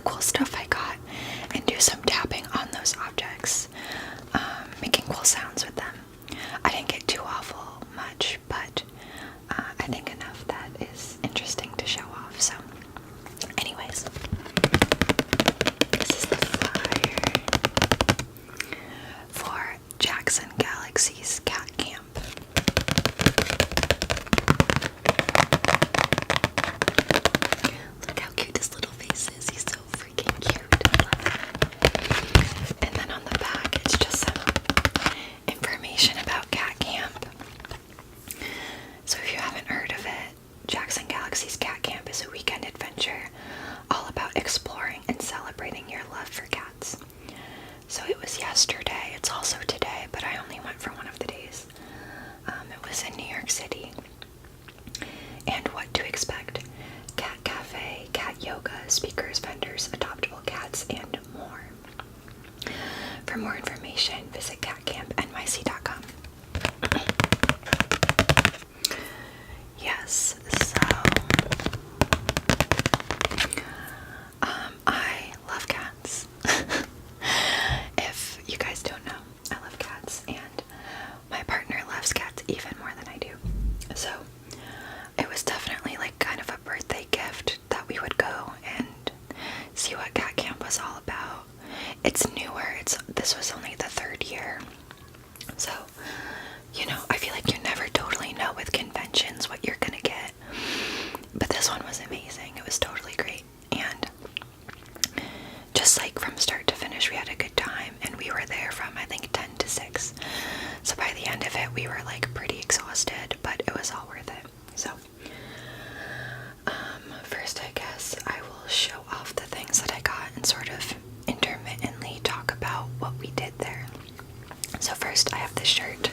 cool stuff I got and do some tapping on those objects, making cool sounds with them. I didn't get too awful much, but I think enough that is interesting to show off. So anyways, this is the flyer for Jackson Galaxy's cat camp. Look how cute this little face is. He's so freaking cute. I love it. And then on the back, it's just some information about cat camp. So if you haven't heard of it, Jackson Galaxy's cat camp is a weekend adventure all about exploring and celebrating your love for cats. So it was yesterday, it's also today, but I only went for one of the days. It was in New York City. And what to expect: cat cafe, cat yoga, speakers, vendors, adoptable cats, and more. For more information, visit catcampnyc.com. Yes, so I love cats. If you guys don't know, I love cats, and my partner loves cats even more than I do. So it was definitely like kind of a birthday gift that we would go and see what cat camp was all about. It's newer. This was only the 3rd year. So, you know, I feel like you never totally know with conventions what you're gonna get. But this one was amazing. It was totally great. And just like from start to finish, we had a good time. And we were there from, I think, 10 to 6. So by the end of it, we were like pretty exhausted, but it was all worth it. So, first I guess I will show off the things that I got and sort of intermittently talk about what we did there. So first I have this shirt.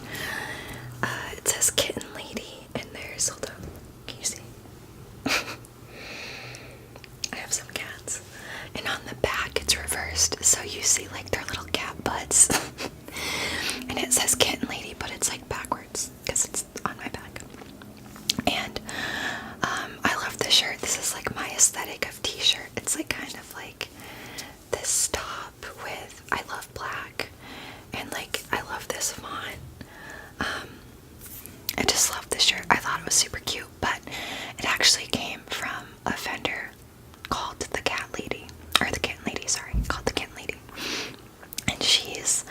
It says Kitten Lady, and there's, hold on, can you see? I have some cats. And on the back it's reversed, so you see like their little cat butts. And it says Kitten Lady, but it's like backwards, because it's on my back. And I love this shirt. This is like my aesthetic of t-shirt. It's like kind of like this top with, I love black, and like I love this font. I just love this shirt. I thought it was super cute, but it actually came from a vendor called the Cat Lady, or the Kitten Lady, sorry, called the Kitten Lady. And she's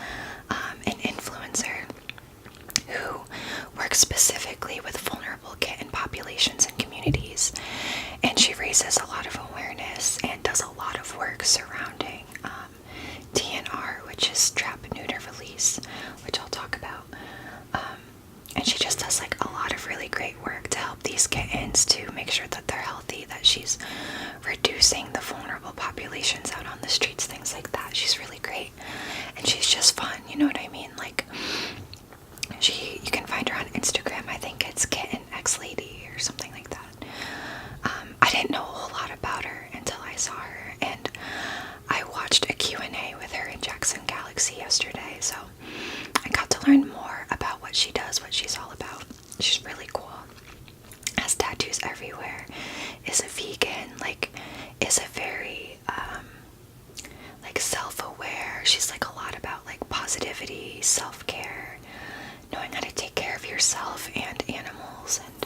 an influencer who works specifically with vulnerable kitten populations and communities, and she raises a lot of awareness and does a lot of work surrounding TNR, which is trap, neuter, release, which I'll talk about. And she just does like a lot of really great work to help these kittens to make sure that they're healthy, that she's reducing the vulnerable populations out on the streets, things like that. She's really great, and she's just fun, you know what I mean? Like, you can find her on Instagram. I think it's Kitten X Lady or something like that. I didn't know a whole lot about her until I saw her, and I watched a Q&A with her in Jackson Galaxy yesterday, so I got to learn more about what she does, what she's all about. She's really cool. Has tattoos everywhere, is a vegan, like, is a very, like, self-aware. She's like a lot about, like, positivity, self-care, knowing how to take care of yourself and animals, and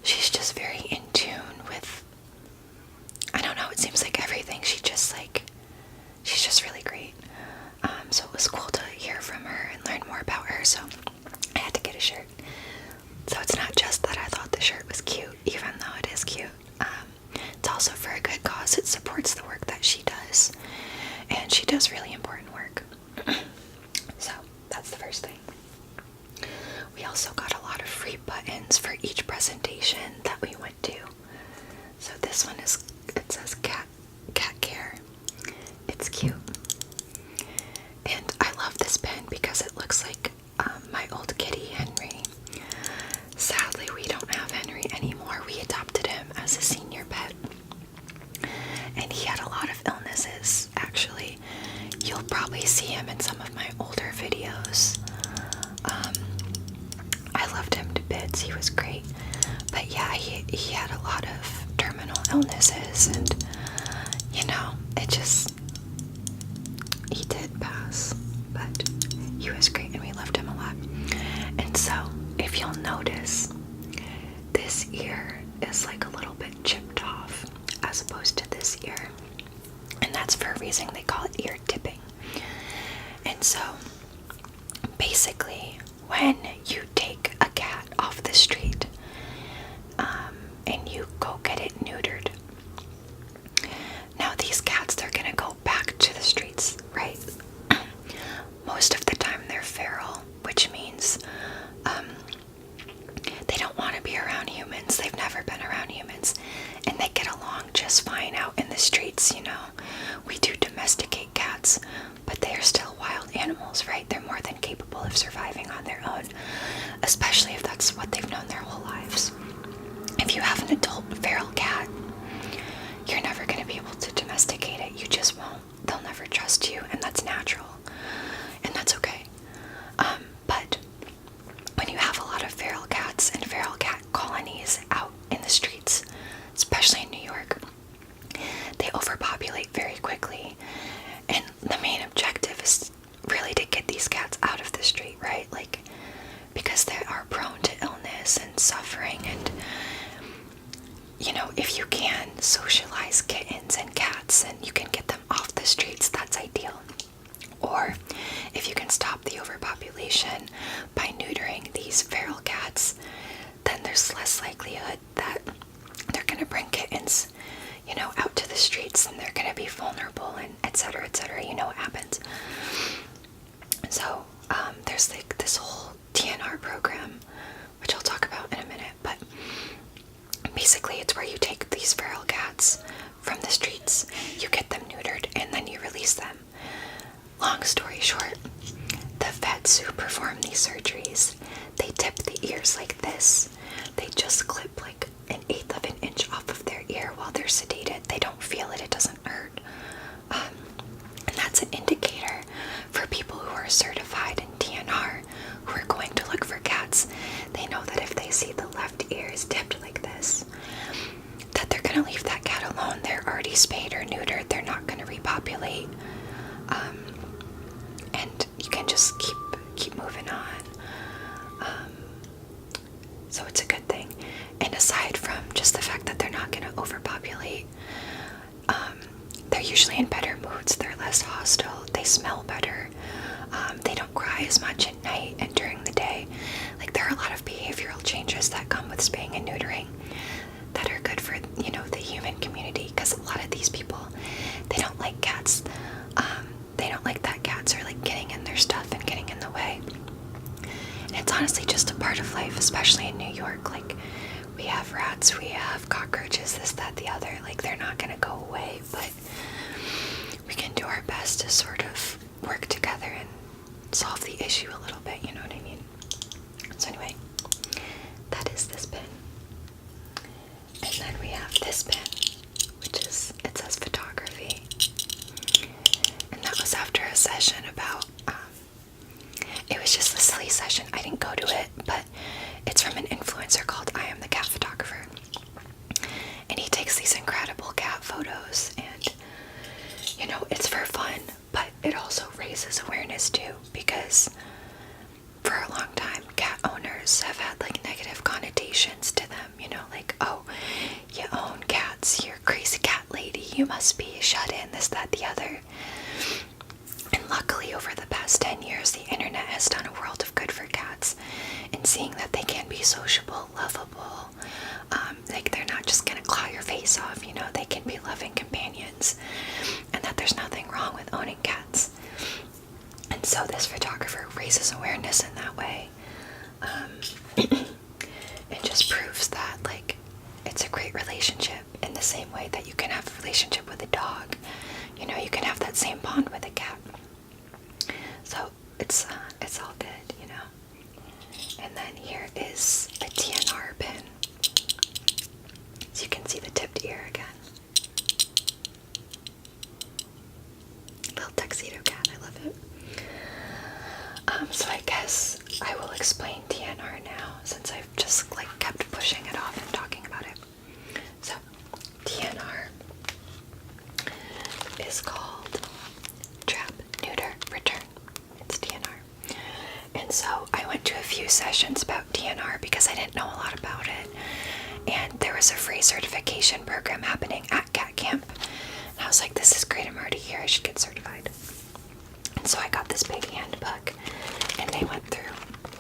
she's just very in tune with, I don't know, it seems like everything. She's just really great. So it was cool to hear from her and learn more about her, so I had to get a shirt. So it's not just that I thought the shirt was cute, even though it is cute. It's also for a good cause. It supports the work that she does, and she does really important work. So that's the first thing. We also got a lot of free buttons for each presentation that we went to. So this one is, it says cat care. It's cute. And I love this pen because it looks like my old kitty, Henry. Sadly, we don't have Henry anymore. We adopted him as a senior pet. And he had a lot of illnesses, actually. You'll probably see him in some of my older videos. I loved him to bits. He was great. But yeah, he had a lot of terminal illnesses, and it just, he did pass, but he was great and we loved him a lot. And so, if you'll notice, this ear is like a little bit chipped off as opposed to this ear. And that's for a reason. They call it ear tipping. And so, basically, when you take a cat off the street and you go get it neutered, now these cats, they're gonna go back to the streets, right? Most of the time they're feral, which means they don't want to be around humans. They've never been around humans, and they get along just fine out in the streets. We do domesticate cats, but they are still wild animals, right? They're more than capable of surviving on their own, especially if that's what they've known their whole lives. If you have an adult feral cat, you're never going to be able to domesticate it. You just won't. They'll never trust you, and that's natural, and that's okay. But when you have a lot of feral cats and feral cat colonies out in the streets, especially in New York, they overpopulate very quickly. And the main objective is really to get these cats out of the street, right? Like, because they are prone to illness and suffering. And, if you can socialize kittens and cats and you can get them off the streets, that's ideal. Or if you can stop the overpopulation by neutering these feral cats, then there's less likelihood that they're going to bring kittens, out to the streets, and they're going to be vulnerable, and etc., etc. You know what happens. So there's like this whole TNR program, which I'll talk about in a minute, but basically it's where you take these feral cats from the streets, you get them neutered, and then you release them. Long story short, the vets who perform these surgeries, they tip the ears like this. They just clip like 1/8 of an inch off of their ear while they're sedated. They don't feel it, it doesn't hurt. And that's an indicator for people who are certified in TNR, who are going to look for cats. They know that if they see the left ear is tipped like this, that they're going to leave that cat alone. They're already spayed or neutered. They're not going to repopulate. And you can just keep moving on. So it's a good thing. And aside from just the fact that they're not going to overpopulate, they're usually in better moods. They're less hostile. They smell better. They don't cry as much at night and during the day. Like, there are a lot of behavioral changes that come with spaying and neutering that are good for, the human community, because a lot of these people, they don't like cats. They don't like that cats are like getting in their stuff and getting in the way. And it's honestly just a part of life, especially in New York. Like, we have rats, we have cockroaches, this, that, the other. Like, they're not going to go away, but we can do our best to sort of work together and solve the issue a little bit, you know what I mean? So anyway, that is this pin. And then we have this pin, which is, it says photography. And that was after a session about, it was just a silly session. I didn't go to it, but it's from an influencer called I Am the Cat Photographer. And he takes these incredible cat photos, and, it's for fun, but it also raises awareness too, because for a long time, cat owners have had like negative connotations to them, like, oh, you own cats, you're a crazy cat lady, you must be shut in, this, that, the other. And luckily, over the past 10 years, the internet has done a world of good for cats, and seeing that they can be sociable, lovable, like, they're not just gonna claw your face off, they can be loving companions, and that there's nothing wrong with owning cats. And so this photographer raises awareness in that way. It just proves that, like, it's a great relationship in the same way that you can have a relationship with a dog. You can have that same bond with a cat. So it's all good, And then here is a TNR pin. So you can see the tipped ear again. Little tuxedo cat, I love it. So I guess I will explain TNR now, since I've just kept pushing it off and talking about it. So TNR is called Trap, Neuter, Return. It's DNR. And so I went to a few sessions about DNR because I didn't know a lot about it. And there was a free certification program happening at Cat Camp. And I was like, this is great, I'm already here, I should get certified. And so I got this big handbook, and they went through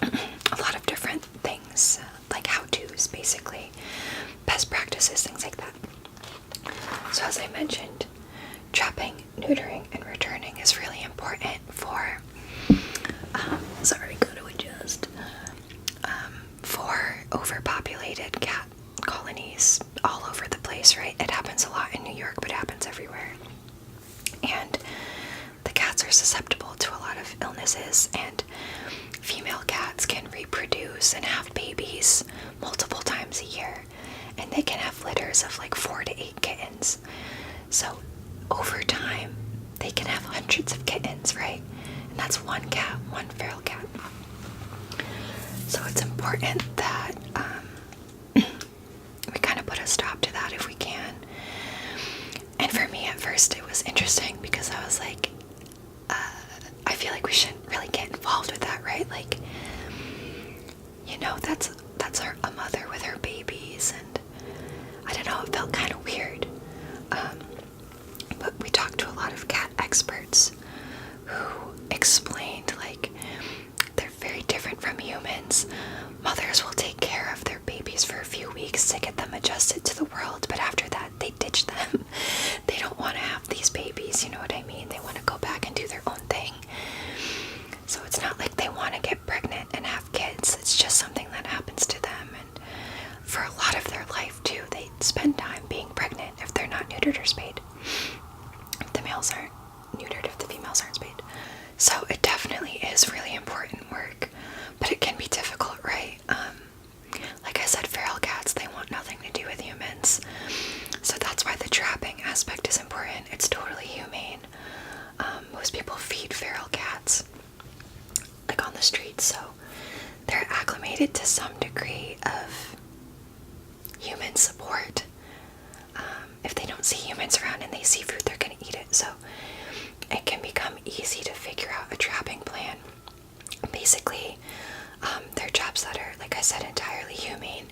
a lot of different things, like how-tos, basically. Best practices, things like that. So as I mentioned, trapping, neutering, and returning is really important for, for overpopulated cat colonies all over the place, right? It happens a lot in New York, but it happens everywhere. And the cats are susceptible to a lot of illnesses, and female cats can reproduce and have babies multiple times a year, and they can have litters of like 4 to 8 kittens. So over time, they can have hundreds of kittens, right? And that's one cat, one feral cat. So it's important that we kind of put a stop to that if we can. And for me at first it was interesting because I was like, I feel like we shouldn't really get involved with that, right? Like, you know, that's a mother with her babies, and I don't know, it felt kind of weird. But we talked to a lot of cat experts who explained, like, they're very different from humans. Mothers will take care of their babies for a few weeks to get them adjusted to the world, but after that, they ditch them. They don't want to have these babies, you know what I mean? They want to go back and do their own thing. So it's not like they want to get pregnant and have kids. It's just something that happens to them. And for a lot of their life, too, they spend time being pregnant if they're not neutered or spayed. If the males aren't neutered, if the females aren't spayed. So it definitely is really important work, but it can be difficult, right? Like I said, feral cats, they want nothing to do with humans. So that's why the trapping aspect is important. It's totally humane. Most people feed feral cats, like on the streets, so they're acclimated to some degree of human support. If they don't see humans around and they see food, they're going to eat it. So it can become easy to figure out a trapping plan. Basically, they're traps that are, like I said, entirely humane.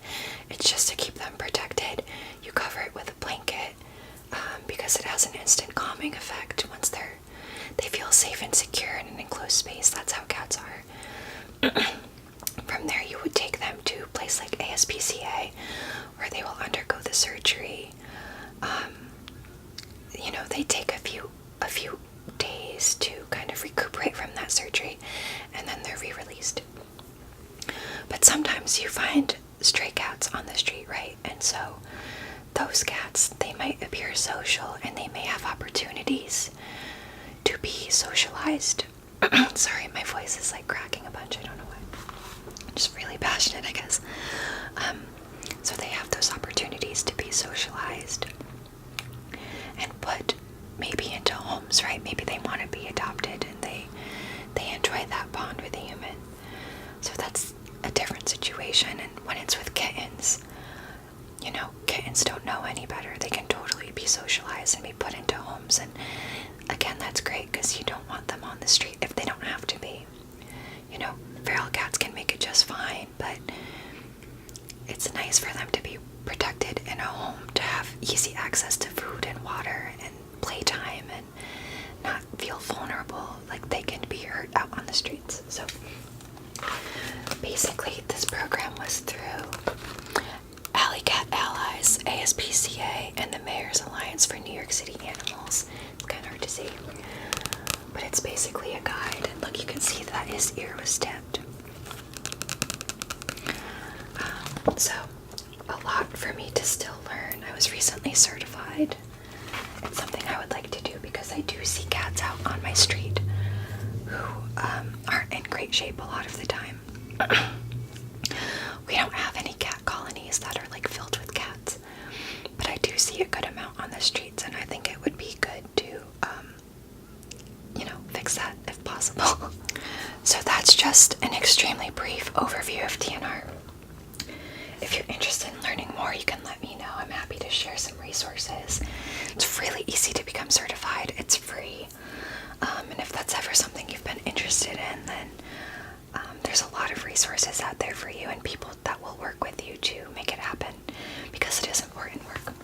It's just to keep them protected. You cover it with a blanket because it has an instant calming effect once they feel safe and secure in an enclosed space. That's how cats are. From there, you would take them to a place like ASPCA, where they will undergo the surgery. You know, they take a few days to kind of recuperate from that surgery, and then they're re-released. But sometimes you find stray cats on the street, right? And so those cats, they might appear social, and they may have opportunities to be socialized. Sorry, my voice is like cracking a bunch, I don't know why. I'm just really passionate, I guess. So they have those opportunities to be socialized and put maybe into homes, right? Maybe they want to be adopted and they enjoy that bond with a human. So that's a different situation. And when it's with kittens, you know, kittens don't know any better. They can totally be socialized and be put into homes. And again, that's great because you don't want them on the street if they don't have to be. You know, feral cats can make it just fine, but it's nice for them to be protected in a home, to have easy access to food and water and playtime and not feel vulnerable like they can be hurt out on the streets. So basically this program was through Alley Cat Allies, ASPCA, and the Mayor's Alliance for New York City Animals. It's kind of hard to see, but it's basically a guide. And look, you can see that his ear was tipped. So a lot for me to still learn. I was recently certified. It's something I would like to do because I do see cats out on my street who aren't in great shape a lot of the time. We don't have any cat colonies that are like filled with cats, but I do see a good amount on the streets, and I think it would be good to, you know, fix that if possible. So that's just an extremely brief overview of TNR. If you're interested in learning more, you can let me know. I'm happy to share some resources. It's really easy to become certified. It's free. And if that's ever something you've been interested in, then there's a lot of resources out there for you and people that will work with you to make it happen, because it is important work.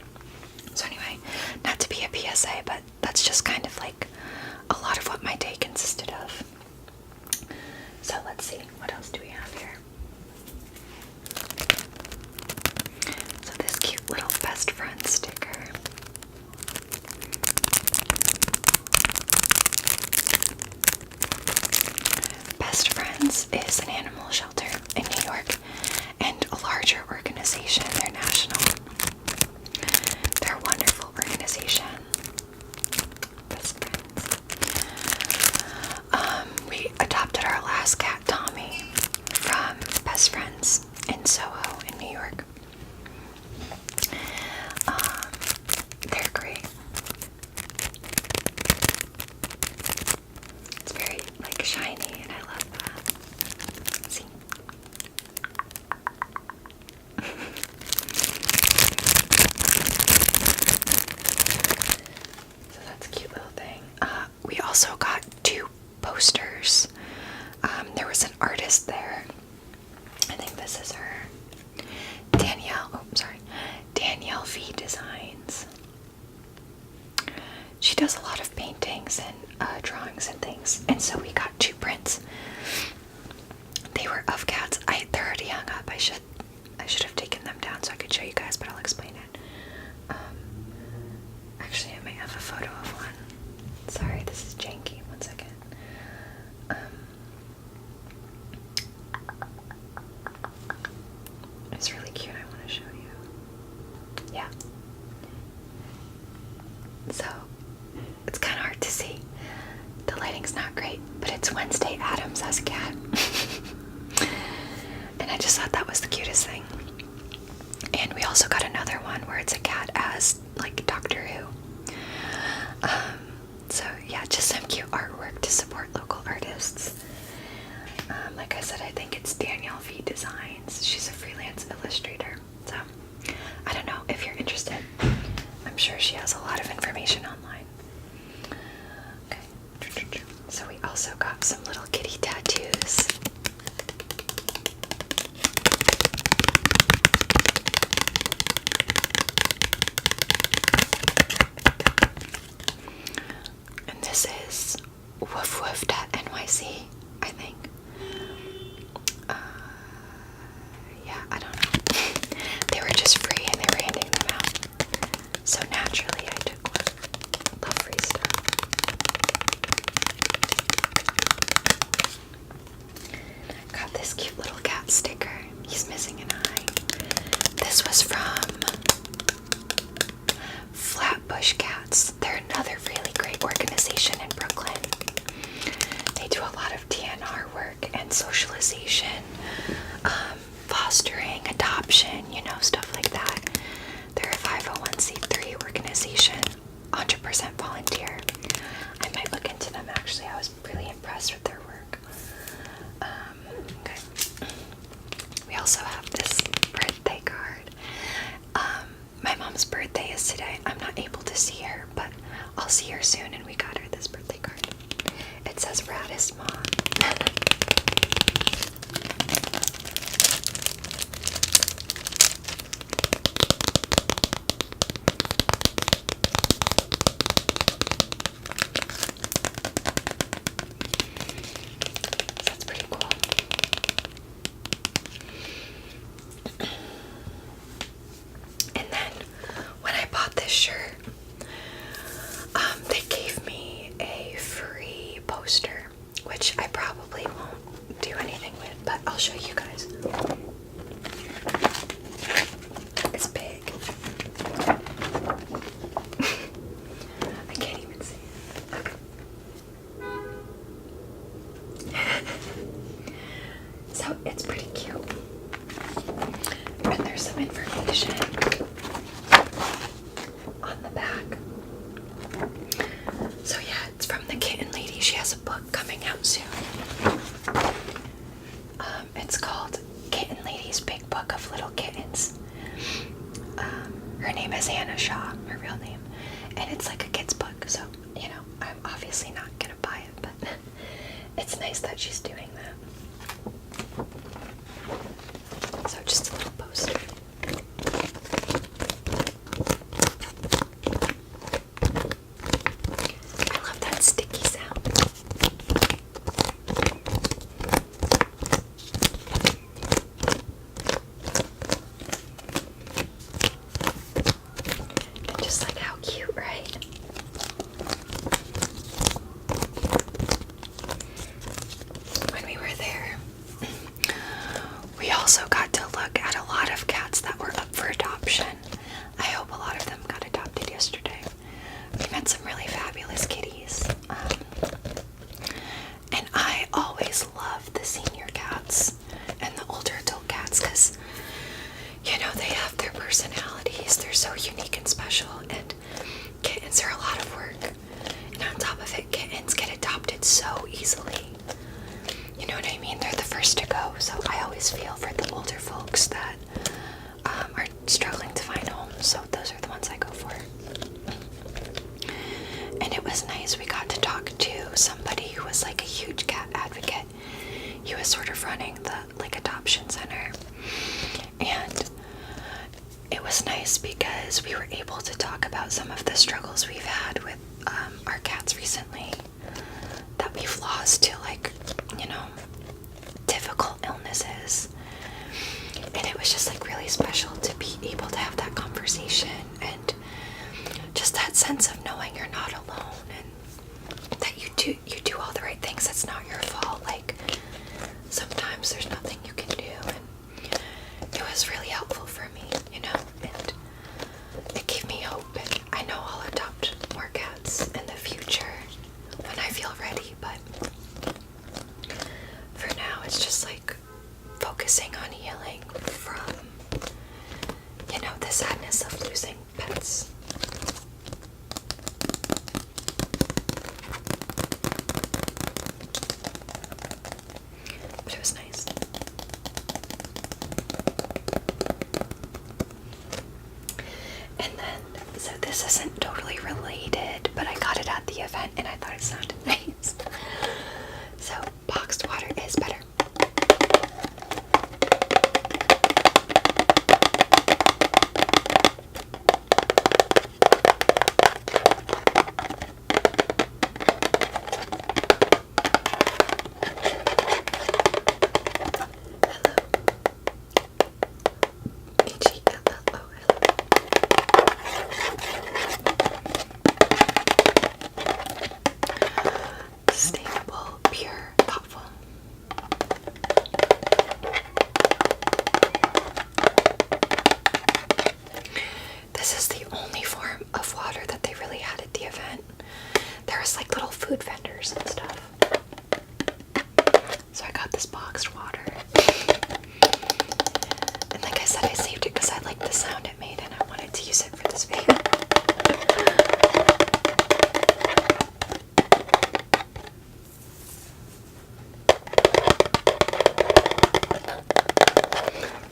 So anyway, not to be a PSA, but that's just kind of like a lot of what my day consisted of. So let's see, what else do we have here? So this cute little best friend sticker. Best Friends is an animal shelter in New York and a larger organization. They're national. They're a wonderful organization. Best Friends. We adopted our last cat, Tommy, from Best Friends in Soho in New York. They're great. It's very like shiny, and I love that. See? So that's a cute little thing. We also got 2 posters. There was an artist there. I think this is her. Danielle V Designs. She does a lot of paintings and drawings and things, and so we got 2 prints. They were of cats. They're already hung up. I should have taken them down so I could show you guys, but I'll explain it. Actually, I might have a photo of one. Sorry, this is janky. One second. It's really cute. I want to show you. Yeah. So, it's kind of hard to see. The lighting's not great, but it's Wednesday Addams as a cat. And I just thought that was the cutest thing. And we also got another one where it's a cat as, like, Doctor Who. So, yeah, just some cute artwork to support local artists. Like I said, I think it's Danielle V Designs. She's a freelance illustrator. So, I don't know if you're interested. I'm sure she has a lot of information online. Okay. So we also got some little kitty tattoos. And this is woofwoof.nyc, I think. Yeah, I don't know. They were just free and they were handing them out. So naturally I took one. Love free stuff. Got this cute little cat sticker. He's missing an eye. This was from Flatbush Cats. They're another really great organization in Brooklyn. They do a lot of DNR work and socialization, fostering, adoption, stuff like that. They're a 501c3 organization, 100% volunteer. I might look into them actually. I was really impressed with their work. Okay. We also have this birthday card. My mom's birthday is today. I'm not able to see her, but And it's like a kid's book, so, you know, I'm obviously not gonna buy it, but it's nice that she's doing that. So just a little poster. I love that sticky sound. And just like how cute, right? When we were there, we also got to look at a lot of cats that were up for adoption. I hope a lot of them got adopted yesterday. We met some really fabulous kitties. And I always love the senior cats and the older adult cats because, you know, they have their personalities. They're so unique and special. And kittens are a lot of work. And on top of it, kittens get adopted so easily. You know what I mean? They're the first to go. So I always feel for the older folks that are struggling to find homes. So those are the ones I go for. And it was nice. We got to talk to somebody who was like a huge cat advocate. He was sort of running the like adoption center. And it was nice because we were able to talk about some of the struggles we've had with our cats recently. That we've lost to, like, you know, difficult illnesses. And it was just like really special to be able to have that conversation and just that sense of knowing you're not alone and that you do all the right things. It's not your fault. Like, sometimes there's nothing you can do, and it was really helpful for me, you know, and it gave me hope. And I know I'll adopt more cats in the future when I feel ready, but for now it's just like focusing on healing from, you know, the sadness of losing pets. But it was nice. And then, so this isn't totally related, but I got it at the event and I thought it sounded nice. So, boxed water is better. Sustainable, pure, thoughtful. This is the only form of water that they really had at the event. There was like little food vendors and stuff. So I got this boxed water. And like I said, I saved it because I liked the sound it made and I wanted to use it for this video.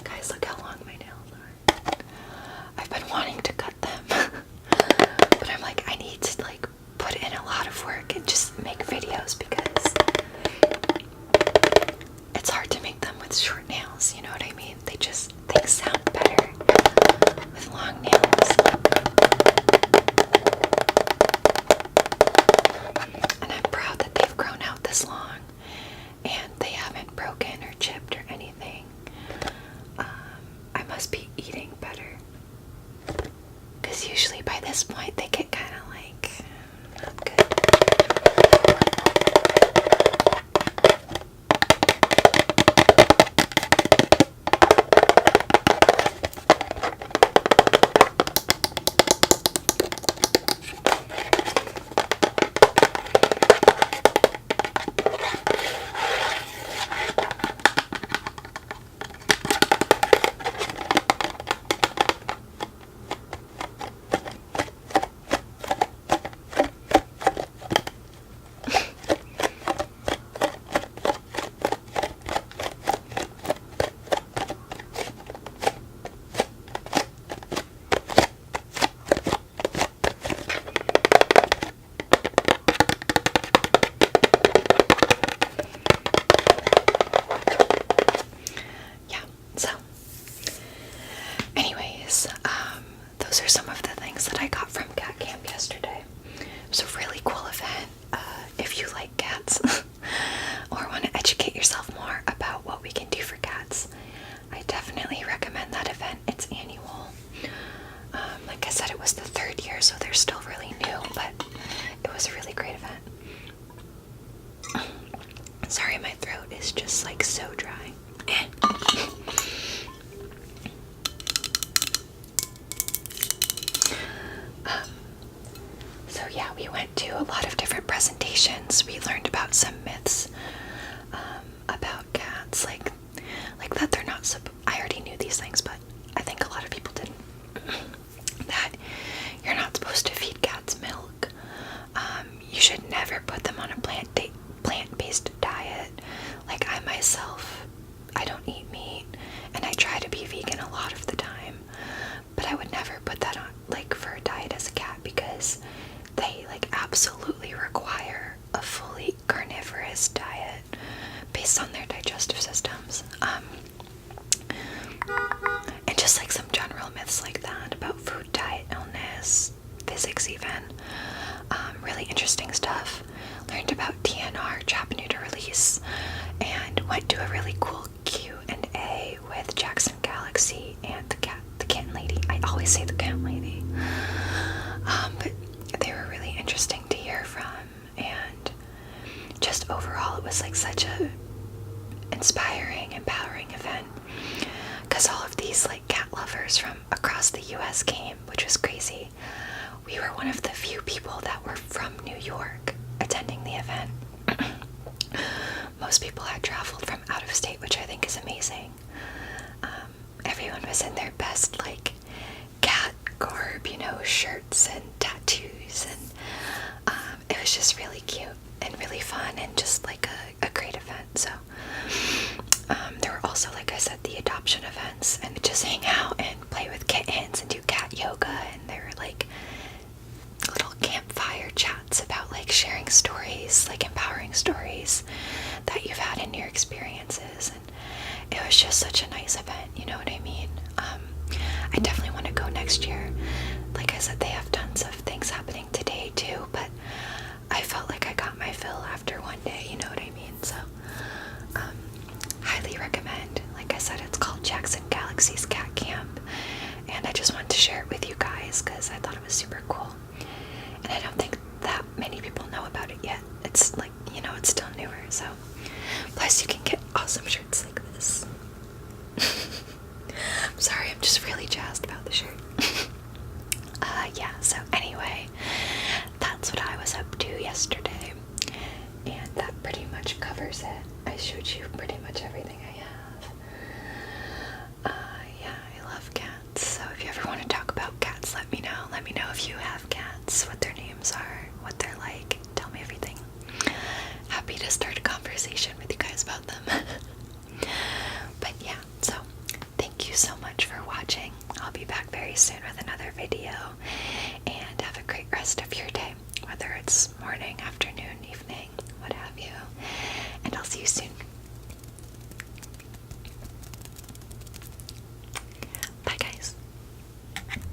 Guys, look how long my nails are. I've been wanting to cut them, but I'm like, I need to like put in a lot of work and just make videos because it's hard to make them with short nails, you know what I mean? They sound better with long nails. And I'm proud that they've grown out this long and they haven't broken or chipped or anything. I must be eating better. Because usually by this point they get kind of like, not good. we went to a lot of different presentations. We learned about some myths about cats, like that they're not I already knew these things, but I think a lot of people didn't. That you're not supposed to feed cats milk. You should never put them on a plant-based diet. Like I myself, I don't eat meat, and I try to be vegan a lot of the time, but I would never put that on like for a diet as a cat, because they like absolutely require a fully carnivorous diet based on their digestive systems. And just like some general myths like that about food, diet, illness, physics even. Really interesting stuff. Learned about DNR, trap, neuter, release, and went to a really cool Q&A with Jackson Galaxy and the kitten lady. I always say the kitten lady. But they were really interesting to hear from, and just overall it was like such a inspiring, empowering event, because all of these like cat lovers from across the US came, which was crazy. We were one of the few people that were from New York attending the event. Most people had traveled from out of state, which I think is amazing. Everyone was in their best like cat garb, you know, shirts and tattoos, and it was just really cute and really fun, and just like a great event. So there were also, like I said, the adoption events, and just hang out and play with kittens and do cat yoga, and there were like little campfire chats about like sharing stories, like empowering stories that you've had in your experiences, and it was just such a nice event, you know what I mean? I definitely want to go next year. Like I said, they have tons of things happening today too, but I felt like I got my fill after one day, you know what I mean? So highly recommend. Like I said, it's called Jackson Galaxy's Cat Camp, and I just wanted to share it with you guys because I thought it was super cool, and I don't think that many people know about it yet. It's like, you know, it's still newer. So plus you can get awesome shirts like this. I'm sorry, I'm just really jazzed about the shirt. Yeah, so anyway, that's what I was up to yesterday, and that pretty much covers it. I showed you pretty much everything I have. Yeah, I love cats, so if you ever want to talk about cats, let me know. Let me know if you have cats, what their names are, what they're like. Tell me everything. Happy to start a conversation with you guys about them. But yeah, so thank you so much for watching. I'll be back very soon with another video, and have a great rest of your day, whether it's morning, afternoon, evening, what have you, and I'll see you soon.